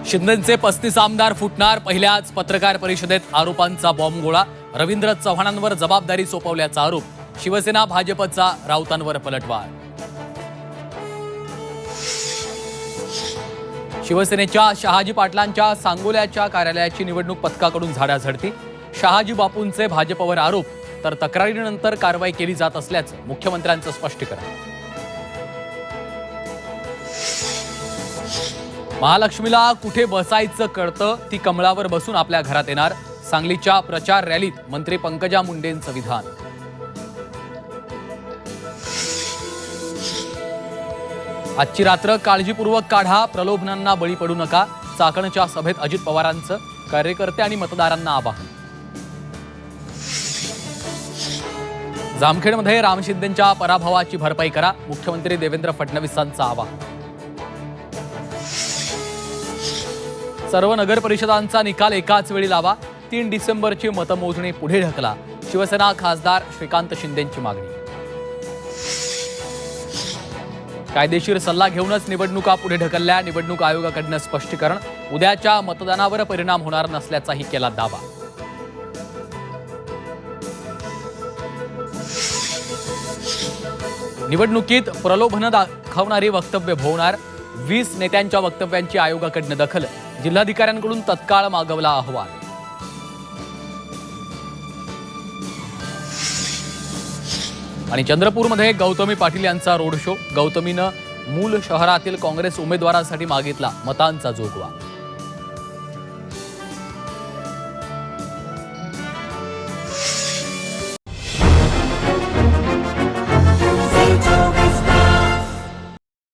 शिंदेचे 35 आमदार फुटणार. पहिल्याच पत्रकार परिषदेत आरोपांचा बॉम्बगोळा. रवींद्र चव्हाणांवर जबाबदारी सोपवल्याचा आरोप. शिवसेना भाजपचा राऊतांवर पलटवार. शिवसेनेच्या शहाजी पाटलांच्या सांगोल्याच्या कार्यालयाची निवडणूक पथकाकडून झाडाझडती. शहाजी बापूंचे भाजपवर आरोप, तर तक्रारीनंतर कारवाई केली जात असल्याचं मुख्यमंत्र्यांचं स्पष्टीकरण. महालक्ष्मीला कुठे बसायचं कळतं, ती कमळावर बसून आपल्या घरात येणार. सांगलीच्या प्रचार रॅलीत मंत्री पंकजा मुंडेंचं विधान. आजची रात्र काळजीपूर्वक काढा, प्रलोभनांना बळी पडू नका. चाकणच्या सभेत अजित पवारांचं कार्यकर्ते आणि मतदारांना आवाहन. जामखेडमध्ये राम शिंदेंच्या पराभवाची भरपाई करा, मुख्यमंत्री देवेंद्र फडणवीसांचं आवाहन. सर्व नगर परिषदांचा निकाल एकाच वेळी लावा. 3 डिसेंबरची मतमोजणी पुढे ढकला. शिवसेना खासदार श्रीकांत शिंदेंची मागणी. कायदेशीर सल्ला घेऊनच निवडणुका पुढे ढकलल्या. निवडणूक आयोगाकडून स्पष्टीकरण. उद्याच्या मतदानावर परिणाम होणार नसल्याचाही केला दावा. निवडणुकीत प्रलोभन दाखवणारी वक्तव्य भोवणार. 20 नेत्यांच्या वक्तव्यांची आयोगाकडून दखल. जिल्हाधिकाऱ्यांकडून तत्काळ मागवला अहवाल. आणि चंद्रपूरमध्ये गौतमी पाटील यांचा रोड शो. गौतमीनं मूल शहरातील काँग्रेस उमेदवारासाठी मागितला मतांचा जोगवा.